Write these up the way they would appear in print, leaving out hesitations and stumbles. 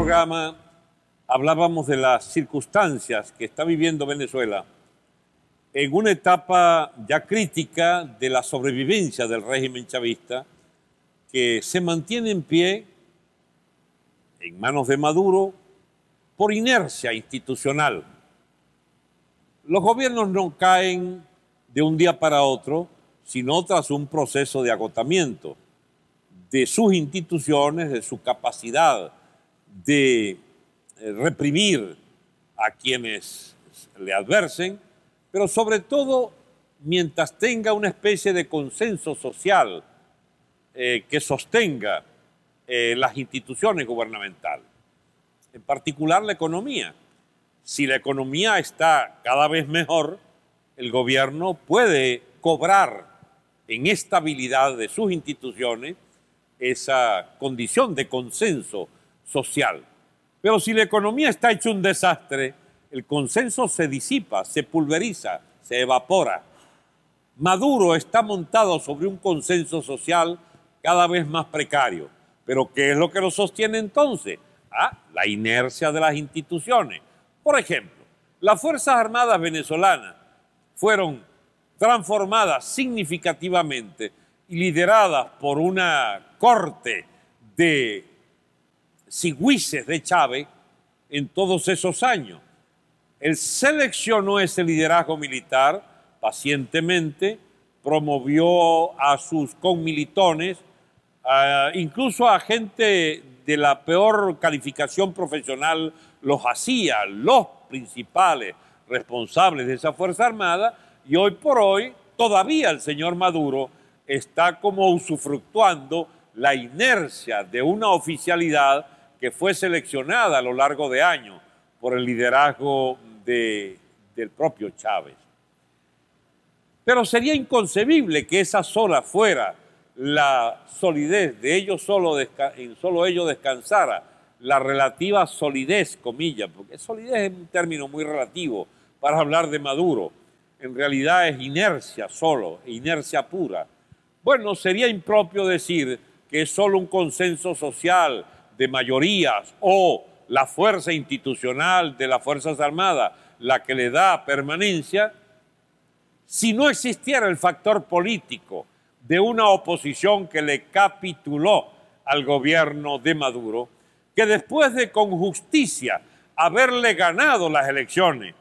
programa hablábamos de las circunstancias que está viviendo Venezuela en una etapa ya crítica de la sobrevivencia del régimen chavista, que se mantiene en pie en manos de Maduro por inercia institucional. Los gobiernos no caen de un día para otro, sino tras un proceso de agotamiento de sus instituciones, de su capacidad de reprimir a quienes le adversen, pero sobre todo mientras tenga una especie de consenso social que sostenga las instituciones gubernamentales, en particular la economía. Si la economía está cada vez mejor, el gobierno puede cobrar en estabilidad de sus instituciones esa condición de consenso social. Pero si la economía está hecha un desastre, el consenso se disipa, se pulveriza, se evapora. Maduro está montado sobre un consenso social cada vez más precario. ¿Pero qué es lo que lo sostiene entonces? La inercia de las instituciones. Por ejemplo, las Fuerzas Armadas venezolanas fueron transformadas significativamente y lideradas por una corte de sigüises de Chávez en todos esos años. Él seleccionó ese liderazgo militar pacientemente, promovió a sus conmilitones, incluso a gente de la peor calificación profesional los hacía, los principales responsables de esa Fuerza Armada, y hoy por hoy todavía el señor Maduro está como usufructuando la inercia de una oficialidad que fue seleccionada a lo largo de años por el liderazgo del propio Chávez. Pero sería inconcebible que esa sola fuera la solidez de ellos en solo ellos descansara la relativa solidez, comillas, porque solidez es un término muy relativo para hablar de Maduro. En realidad es inercia solo, inercia pura. Bueno, sería impropio decir que es solo un consenso social de mayorías o la fuerza institucional de las Fuerzas Armadas la que le da permanencia, si no existiera el factor político de una oposición que le capituló al gobierno de Maduro, que después de con justicia haberle ganado las elecciones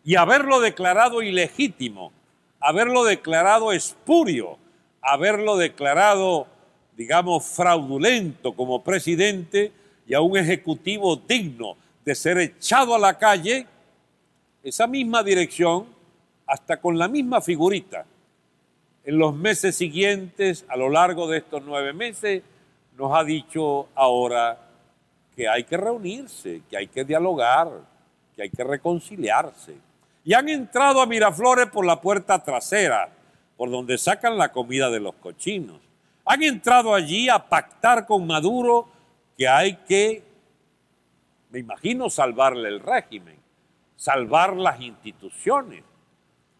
y haberlo declarado ilegítimo, haberlo declarado espurio, haberlo declarado, digamos, fraudulento como presidente y a un ejecutivo digno de ser echado a la calle, esa misma dirección, hasta con la misma figurita, en los meses siguientes, a lo largo de estos 9 meses, nos ha dicho ahora que hay que reunirse, que hay que dialogar, que hay que reconciliarse. Y han entrado a Miraflores por la puerta trasera, por donde sacan la comida de los cochinos. Han entrado allí a pactar con Maduro que hay que, me imagino, salvarle el régimen, salvar las instituciones.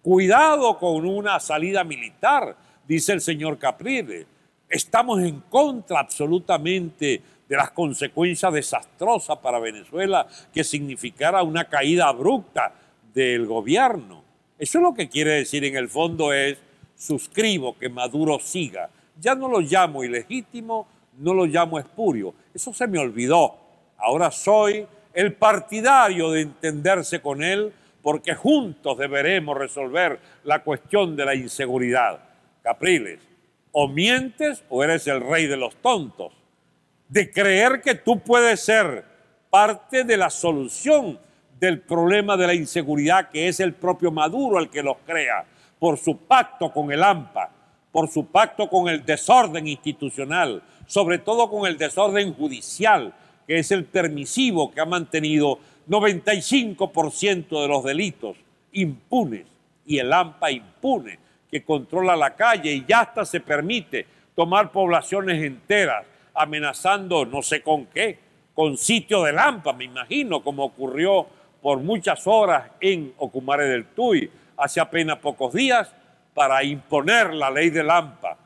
Cuidado con una salida militar, dice el señor Capriles. Estamos en contra absolutamente de las consecuencias desastrosas para Venezuela que significara una caída abrupta del gobierno. Eso es lo que quiere decir en el fondo es, suscribo que Maduro siga. Ya no lo llamo ilegítimo, no lo llamo espurio. Eso se me olvidó. Ahora soy el partidario de entenderse con él porque juntos deberemos resolver la cuestión de la inseguridad. Capriles, o mientes o eres el rey de los tontos. De creer que tú puedes ser parte de la solución del problema de la inseguridad que es el propio Maduro el que los crea por su pacto con el AMPA, por su pacto con el desorden institucional, sobre todo con el desorden judicial, que es el permisivo que ha mantenido 95% de los delitos impunes y el AMPA impune, que controla la calle y ya hasta se permite tomar poblaciones enteras, amenazando no sé con qué, con sitio del AMPA, me imagino, como ocurrió por muchas horas en Ocumare del Tuy hace apenas pocos días para imponer la ley del AMPA.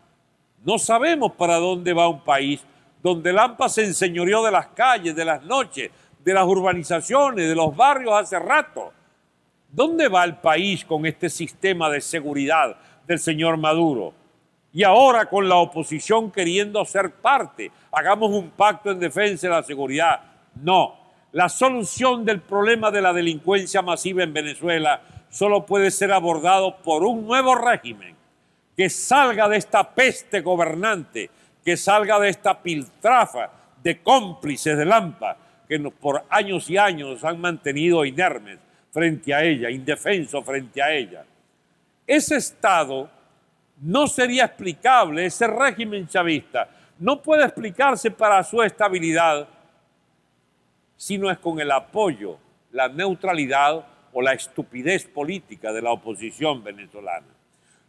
No sabemos para dónde va un país donde Lampa se enseñoreó de las calles, de las noches, de las urbanizaciones, de los barrios hace rato. ¿Dónde va el país con este sistema de seguridad del señor Maduro? Y ahora con la oposición queriendo ser parte, hagamos un pacto en defensa de la seguridad. No, la solución del problema de la delincuencia masiva en Venezuela solo puede ser abordado por un nuevo régimen que salga de esta peste gobernante, que salga de esta piltrafa de cómplices de Lampa que por años y años nos han mantenido inermes frente a ella, indefensos frente a ella. Ese Estado no sería explicable, ese régimen chavista no puede explicarse para su estabilidad si no es con el apoyo, la neutralidad o la estupidez política de la oposición venezolana.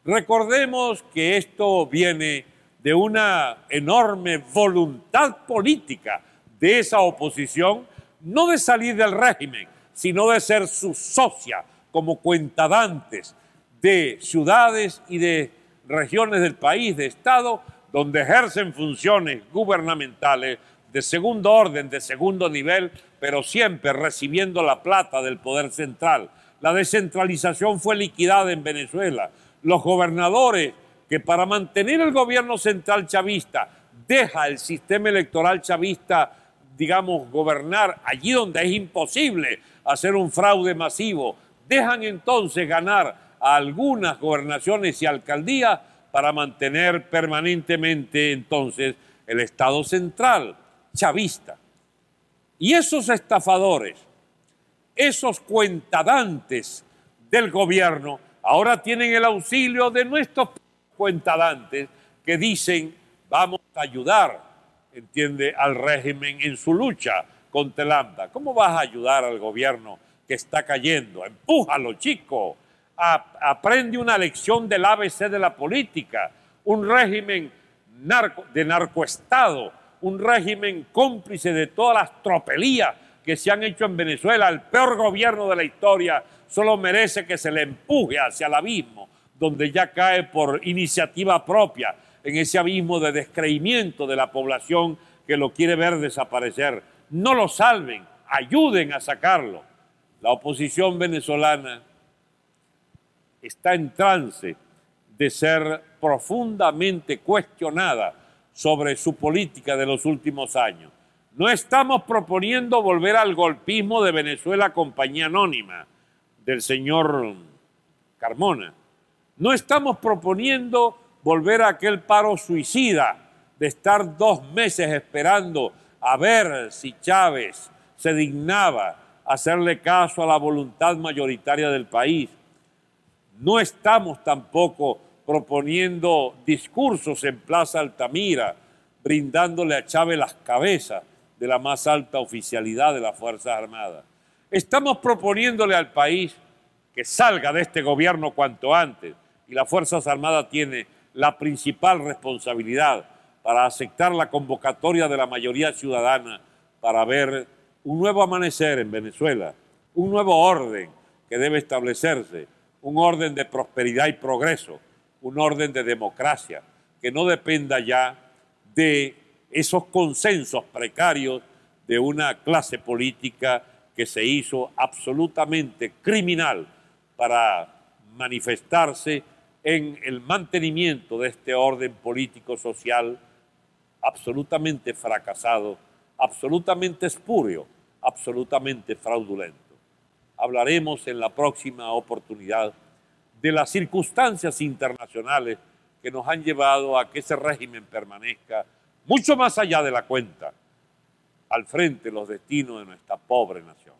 Recordemos que esto viene de una enorme voluntad política de esa oposición, no de salir del régimen, sino de ser su socia como cuentadantes de ciudades y de regiones del país, de Estado, donde ejercen funciones gubernamentales de segundo orden, de segundo nivel, pero siempre recibiendo la plata del poder central. La descentralización fue liquidada en Venezuela. Los gobernadores que para mantener el gobierno central chavista deja el sistema electoral chavista, digamos, gobernar allí donde es imposible hacer un fraude masivo, dejan entonces ganar a algunas gobernaciones y alcaldías para mantener permanentemente entonces el Estado central chavista. Y esos estafadores, esos cuentadantes del gobierno, ahora tienen el auxilio de nuestros cuentadantes que dicen vamos a ayudar, entiende, al régimen en su lucha contra el Lampa. ¿Cómo vas a ayudar al gobierno que está cayendo? Empújalo, chico. Aprende una lección del ABC de la política, un régimen de narcoestado, un régimen cómplice de todas las tropelías que se han hecho en Venezuela. El peor gobierno de la historia solo merece que se le empuje hacia el abismo, donde ya cae por iniciativa propia, en ese abismo de descreimiento de la población que lo quiere ver desaparecer. No lo salven, ayuden a sacarlo. La oposición venezolana está en trance de ser profundamente cuestionada sobre su política de los últimos años. No estamos proponiendo volver al golpismo de Venezuela Compañía Anónima del señor Carmona. No estamos proponiendo volver a aquel paro suicida de estar 2 meses esperando a ver si Chávez se dignaba a hacerle caso a la voluntad mayoritaria del país. No estamos tampoco proponiendo discursos en Plaza Altamira, brindándole a Chávez las cabezas de la más alta oficialidad de las Fuerzas Armadas. Estamos proponiéndole al país que salga de este gobierno cuanto antes, y las Fuerzas Armadas tienen la principal responsabilidad para aceptar la convocatoria de la mayoría ciudadana para ver un nuevo amanecer en Venezuela, un nuevo orden que debe establecerse, un orden de prosperidad y progreso, un orden de democracia, que no dependa ya de esos consensos precarios de una clase política que se hizo absolutamente criminal para manifestarse en el mantenimiento de este orden político-social absolutamente fracasado, absolutamente espurio, absolutamente fraudulento. Hablaremos en la próxima oportunidad de las circunstancias internacionales que nos han llevado a que ese régimen permanezca mucho más allá de la cuenta al frente de los destinos de nuestra pobre nación.